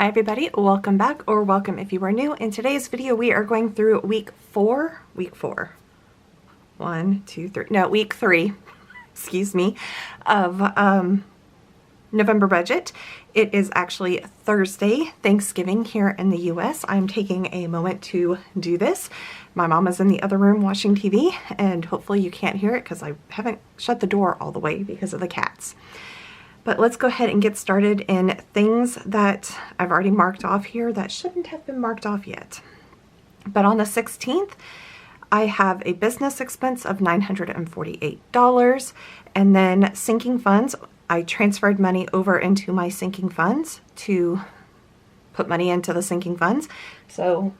Hi everybody, welcome back, or welcome if you are new. In today's video we are going through week 3, excuse me, of November budget. It is actually Thursday, Thanksgiving here in the US. I'm taking a moment to do this. My mom is in the other room watching TV, and hopefully you can't hear it because I haven't shut the door all the way because of the cats. But let's go ahead and get started in things that I've already marked off here that shouldn't have been marked off yet. But on the 16th, I have a business expense of $948, and then sinking funds. I transferred money over into my sinking funds to put money into the sinking funds. So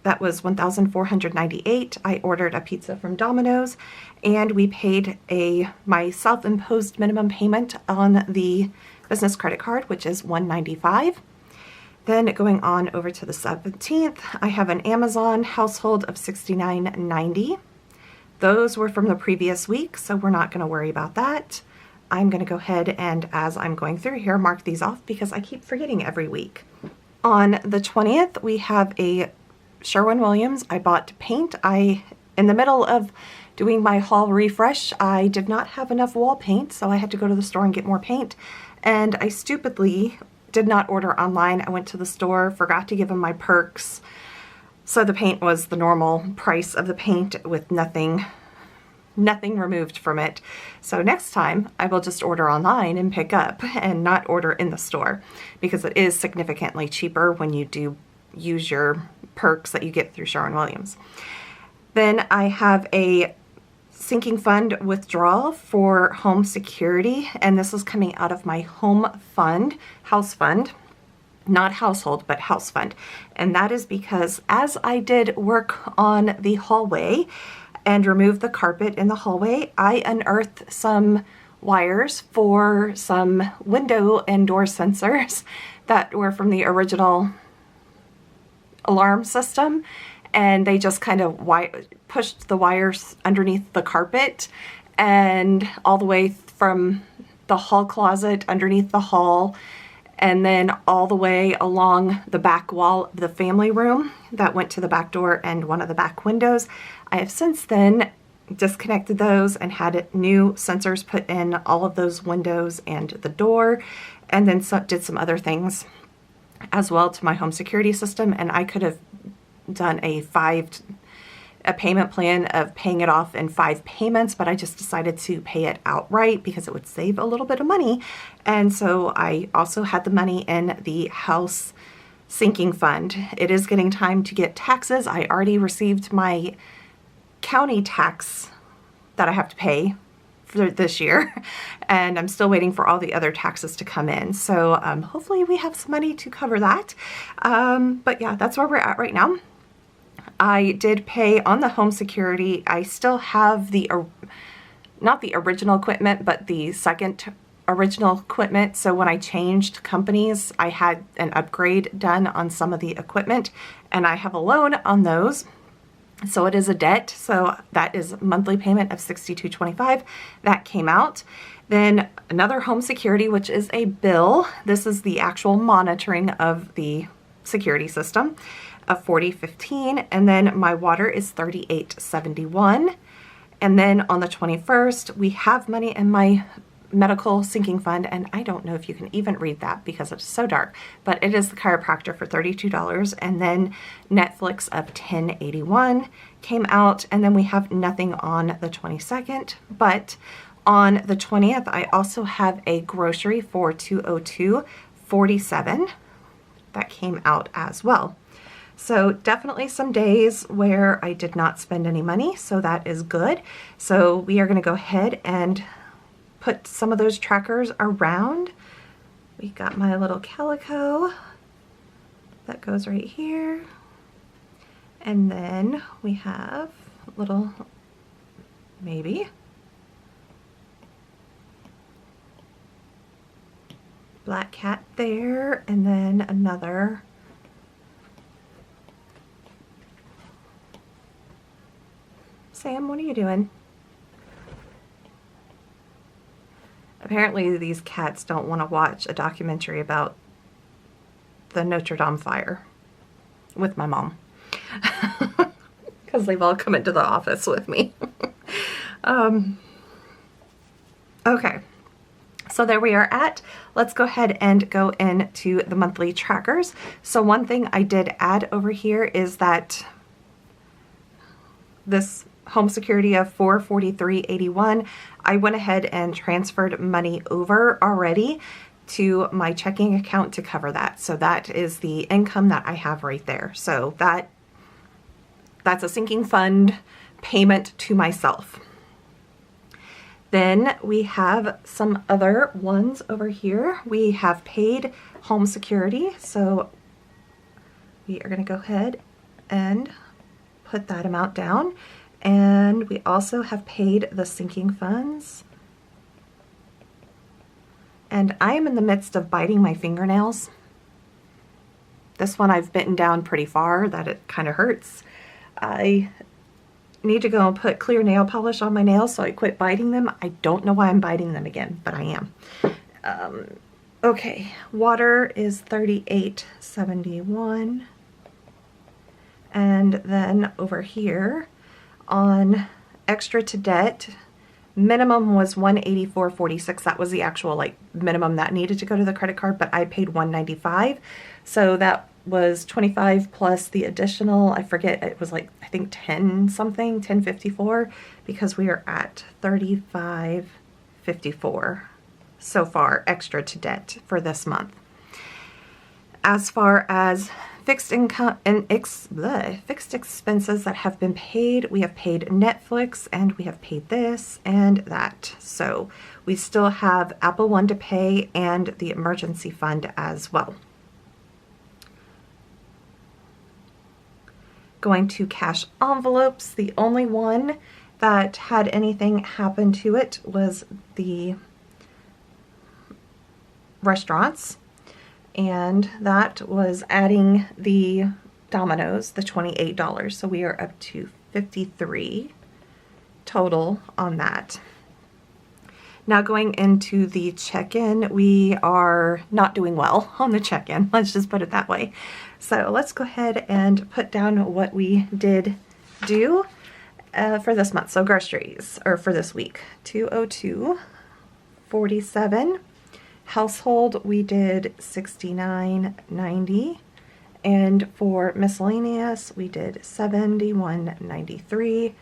that was $1,498. I ordered a pizza from Domino's, and we paid my self-imposed minimum payment on the business credit card, which is $195. Then going on over to the 17th, I have an Amazon household of $69.90. Those were from the previous week, so we're not going to worry about that. I'm going to go ahead and, as I'm going through here, mark these off because I keep forgetting every week. On the 20th, we have a Sherwin-Williams. I bought paint. In the middle of doing my haul refresh, I did not have enough wall paint, so I had to go to the store and get more paint. And I stupidly did not order online. I went to the store, forgot to give them my perks. So the paint was the normal price of the paint with nothing removed from it. So next time I will just order online and pick up and not order in the store, because it is significantly cheaper when you do use your perks that you get through Sherwin-Williams. Then I have a sinking fund withdrawal for home security, and this is coming out of my home fund, house fund, not household, but house fund. And that is because as I did work on the hallway and removed the carpet in the hallway, I unearthed some wires for some window and door sensors that were from the original alarm system, and they just kind of pushed the wires underneath the carpet and all the way from the hall closet underneath the hall, and then all the way along the back wall of the family room that went to the back door and one of the back windows. I have since then disconnected those and had new sensors put in all of those windows and the door, and then did some other things as well to my home security system. And I could have done a payment plan of paying it off in 5 payments, but I just decided to pay it outright because it would save a little bit of money. And so I also had the money in the house sinking fund. It is getting time to get taxes. I already received my county tax that I have to pay for this year, and I'm still waiting for all the other taxes to come in. So hopefully we have some money to cover that. But yeah, that's where we're at right now. I did pay on the home security. I still have not the original equipment, but the second original equipment. So when I changed companies, I had an upgrade done on some of the equipment, and I have a loan on those. So it is a debt. So that is a monthly payment of $62.25. That came out. Then another home security, which is a bill. This is the actual monitoring of the security system, of $40.15. And then my water is $38.71. And then on the 21st, we have money in my medical sinking fund, and I don't know if you can even read that because it's so dark, but it is the chiropractor for $32, and then Netflix of $10.81 came out. And then we have nothing on the 22nd, but on the 20th I also have a grocery for $202.47 that came out as well. So definitely some days where I did not spend any money, so that is good. So we are going to go ahead and put some of those trackers around. We got my little calico that goes right here, and then we have a little maybe black cat there, and then another Sam, what are you doing? Apparently these cats don't want to watch a documentary about the Notre Dame fire with my mom. Because they've all come into the office with me. Okay, so there we are at. Let's go ahead and go into the monthly trackers. So one thing I did add over here is that this home security of $443.81, I went ahead and transferred money over already to my checking account to cover that. So that is the income that I have right there. So that's a sinking fund payment to myself. Then we have some other ones over here. We have paid home security. So we are going to go ahead and put that amount down. And we also have paid the sinking funds. And I am in the midst of biting my fingernails. This one I've bitten down pretty far that it kind of hurts. I need to go and put clear nail polish on my nails so I quit biting them. I don't know why I'm biting them again, but I am. Okay, water is $38.71. And then over here on extra to debt, minimum was $184.46. That was the actual like minimum that needed to go to the credit card, but I paid $195. So that was 25 plus the additional, I forget, it was like I think 10 something, 1054, because we are at 3554 so far extra to debt for this month. As far as fixed income and fixed expenses that have been paid, we have paid Netflix and we have paid this and that. So we still have Apple One to pay and the emergency fund as well. Going to cash envelopes, the only one that had anything happen to it was the restaurants. And that was adding the Domino's, the $28. So we are up to $53 total on that. Now going into the check-in, we are not doing well on the check-in. Let's just put it that way. So let's go ahead and put down what we did do for this month. So groceries, or for this week, $202.47. Household, we did $69.90, and for miscellaneous, we did $71.93.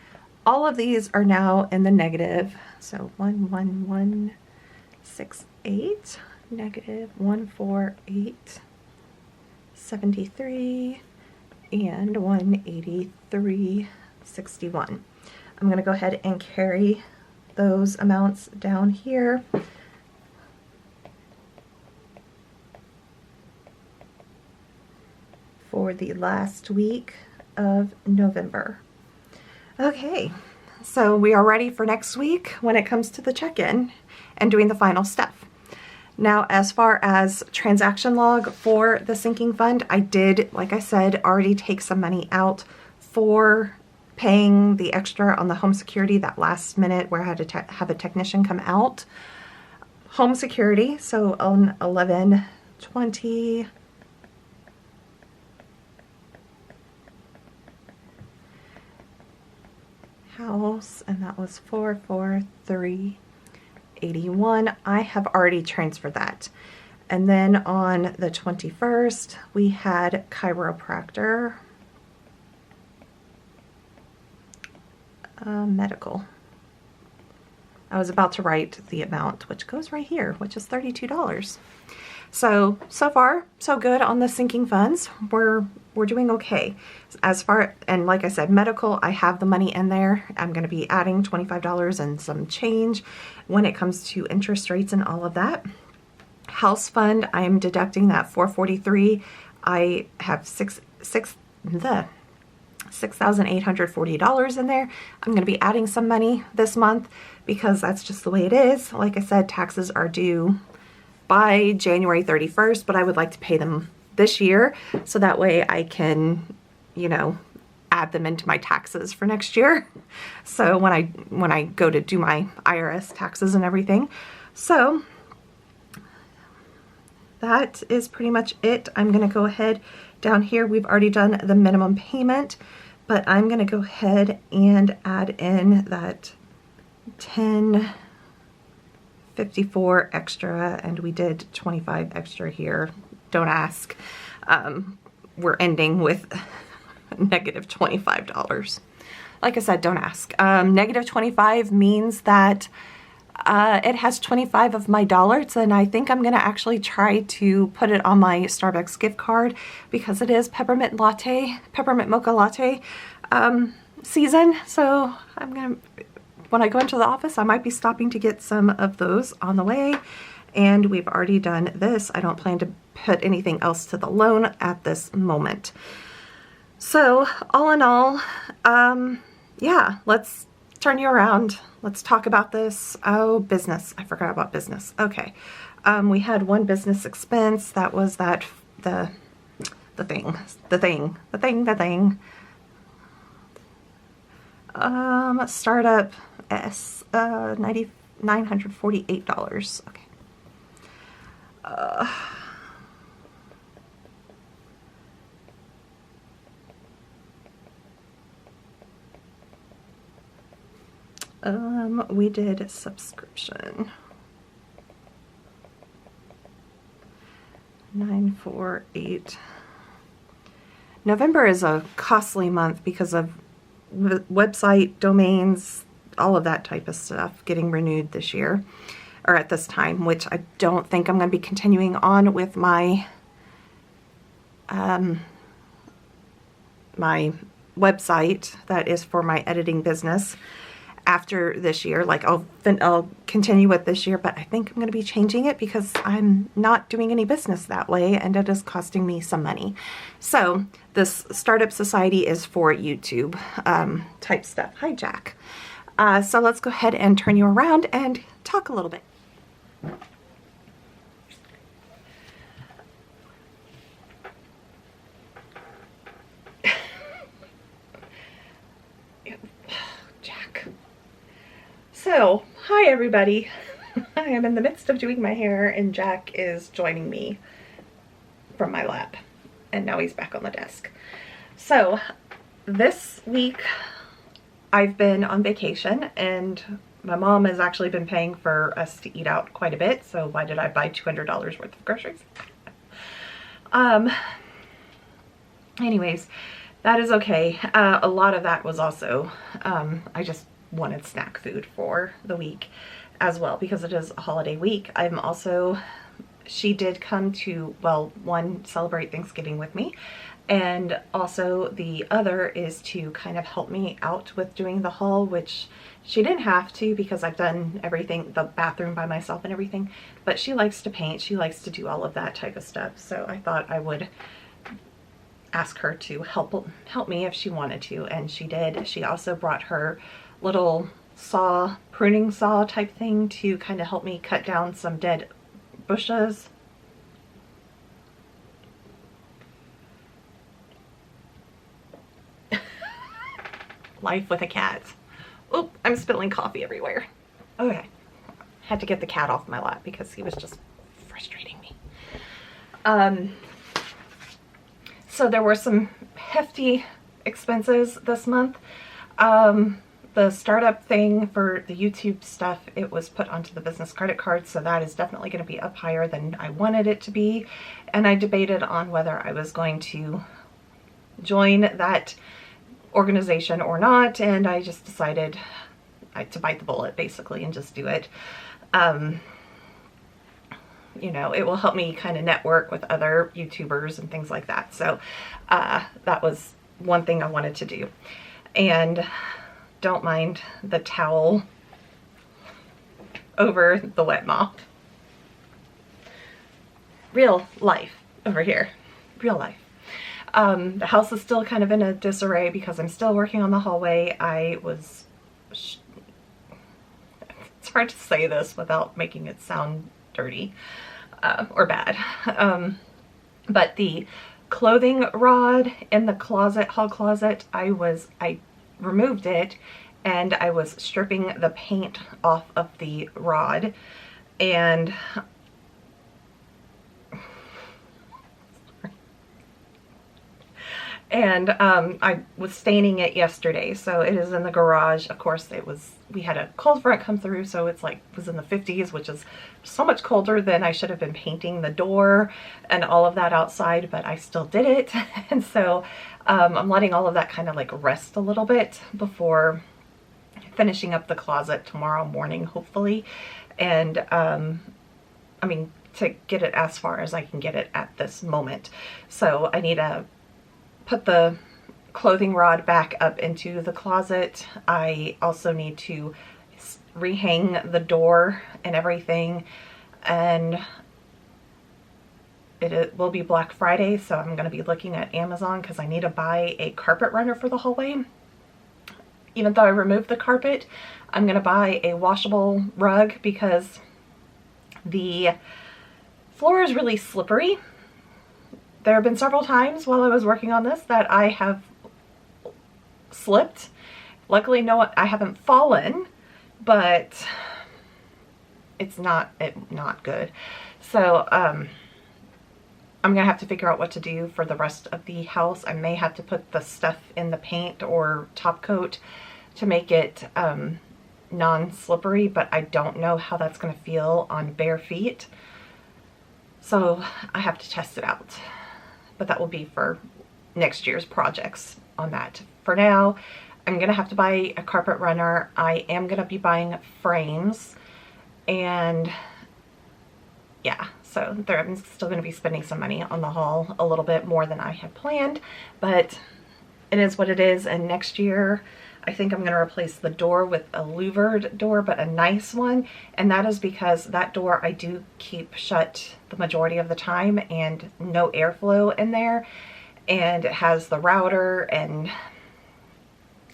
All of these are now in the negative, so 11168, negative 148.73, and 183.61. I'm going to go ahead and carry those amounts down here. For the last week of November. Okay, so we are ready for next week when it comes to the check-in and doing the final stuff. Now, as far as transaction log for the sinking fund, I did, like I said, already take some money out for paying the extra on the home security that last minute where I had to have a technician come out. Home security, so on 11/20, house, and that was 443.81. I have already transferred that. And then on the 21st, we had chiropractor, medical. I was about to write the amount, which goes right here, which is $32. So far, so good on the sinking funds. We're doing okay. As far, and like I said, medical, I have the money in there. I'm going to be adding $25 and some change when it comes to interest rates and all of that. House fund, I am deducting that $443. I have $6,840 in there. I'm going to be adding some money this month because that's just the way it is. Like I said, taxes are due by January 31st, but I would like to pay them this year so that way I can, you know, add them into my taxes for next year. So when I go to do my IRS taxes and everything. So that is pretty much it. I'm going to go ahead down here. We've already done the minimum payment, but I'm going to go ahead and add in that $10.54 extra, and we did 25 extra here. Don't ask. We're ending with negative $25. Like I said, don't ask. Negative 25 means that it has 25 of my dollars, and I think I'm going to actually try to put it on my Starbucks gift card because it is peppermint mocha latte season. So I'm going to, when I go into the office, I might be stopping to get some of those on the way. And we've already done this. I don't plan to put anything else to the loan at this moment. So all in all, yeah, let's turn you around. Let's talk about this. Oh, business. I forgot about business. Okay. We had one business expense. That was that, the thing. Startup $948. Okay. We did subscription. 948. November is a costly month because of website domains, all of that type of stuff getting renewed this year, or at this time, which I don't think I'm going to be continuing on with my my website that is for my editing business after this year. Like I'll continue with this year, but I think I'm going to be changing it because I'm not doing any business that way, and it is costing me some money. So this Startup Society is for YouTube type stuff. Hi, Jack. So let's go ahead and turn you around and talk a little bit. Jack. So, hi everybody. I am in the midst of doing my hair and Jack is joining me from my lap. And now he's back on the desk. So, this week I've been on vacation and my mom has actually been paying for us to eat out quite a bit. So why did I buy $200 worth of groceries? Anyways, that is okay. A lot of that was also, I just wanted snack food for the week as well because it is a holiday week. I'm also, she did come to, well, one, celebrate Thanksgiving with me, and also the other is to kind of help me out with doing the haul, which she didn't have to because I've done everything, the bathroom by myself and everything, but she likes to paint, she likes to do all of that type of stuff, so I thought I would ask her to help me if she wanted to, and she did. She also brought her little saw, pruning saw type thing to kind of help me cut down some dead bushes. Life with a cat. Oh, I'm spilling coffee everywhere. Okay, had to get the cat off my lap because he was just frustrating me. So there were some hefty expenses this month. The startup thing for the YouTube stuff, it was put onto the business credit card, so that is definitely going to be up higher than I wanted it to be. And I debated on whether I was going to join that organization or not, and I just decided to bite the bullet basically and just do it. You know, it will help me kind of network with other YouTubers and things like that. So that was one thing I wanted to do. And don't mind the towel over the wet mop. Real life over here. Real life. The house is still kind of in a disarray because I'm still working on the hallway. It's hard to say this without making it sound dirty or bad. But the clothing rod in the closet, hall closet, I removed it and I was stripping the paint off of the rod, and And I was staining it yesterday, so it is in the garage. Of course, we had a cold front come through, so it's like, was in the 50s, which is so much colder than I should have been painting the door and all of that outside, but I still did it. And so I'm letting all of that kind of like rest a little bit before finishing up the closet tomorrow morning, hopefully. And I mean, to get it as far as I can get it at this moment. So I need to put the clothing rod back up into the closet. I also need to rehang the door and everything, and it will be Black Friday, so I'm going to be looking at Amazon because I need to buy a carpet runner for the hallway. Even though I removed the carpet, I'm going to buy a washable rug because the floor is really slippery. There have been several times while I was working on this that I have slipped. Luckily, no, I haven't fallen, but it's not good. So I'm gonna have to figure out what to do for the rest of the house. I may have to put the stuff in the paint or top coat to make it non-slippery, but I don't know how that's gonna feel on bare feet. So I have to test it out. But that will be for next year's projects on that. For now, I'm gonna have to buy a carpet runner. I am gonna be buying frames, and yeah, so I'm still gonna be spending some money on the haul, a little bit more than I had planned, but it is what it is. And next year, I think I'm gonna replace the door with a louvered door, but a nice one. And that is because that door I do keep shut the majority of the time and no airflow in there. And it has the router, and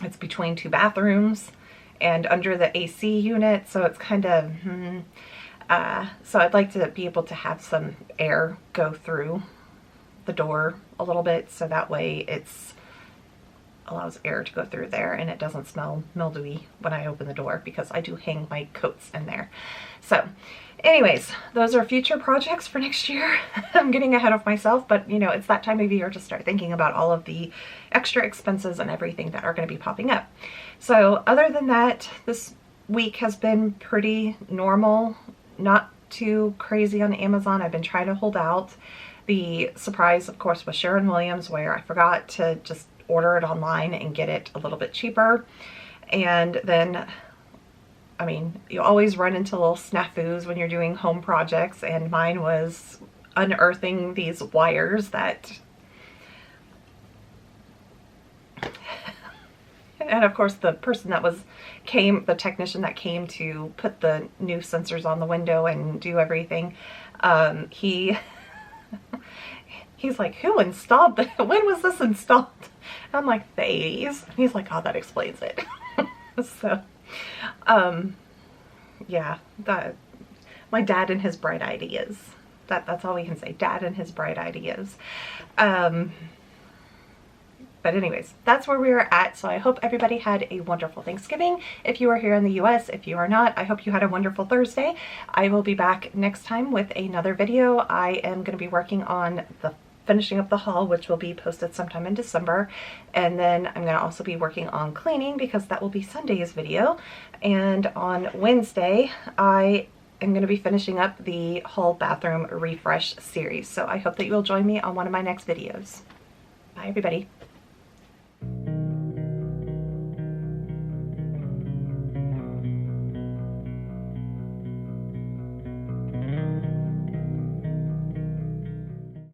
it's between two bathrooms and under the AC unit. So it's kind of, so I'd like to be able to have some air go through the door a little bit, so that way it's allows air to go through there and it doesn't smell mildewy when I open the door, because I do hang my coats in there. So anyways, those are future projects for next year. I'm getting ahead of myself, but you know, it's that time of year to start thinking about all of the extra expenses and everything that are going to be popping up. So other than that, this week has been pretty normal, not too crazy on Amazon. I've been trying to hold out. The surprise, of course, was Sharon Williams, where I forgot to just order it online and get it a little bit cheaper. And then, I mean, you always run into little snafus when you're doing home projects, and mine was unearthing these wires that, and of course the person that the technician that came to put the new sensors on the window and do everything, he's like, who installed that? When was this installed? And I'm like, the 80s. He's like, oh, that explains it. So, yeah, my dad and his bright ideas. That's all we can say. Dad and his bright ideas. But anyways, that's where we are at. So I hope everybody had a wonderful Thanksgiving. If you are here in the US, if you are not, I hope you had a wonderful Thursday. I will be back next time with another video. I am going to be working on finishing up the haul, which will be posted sometime in December. And then I'm going to also be working on cleaning, because that will be Sunday's video. And on Wednesday, I am going to be finishing up the whole bathroom refresh series. So I hope that you will join me on one of my next videos. Bye, everybody.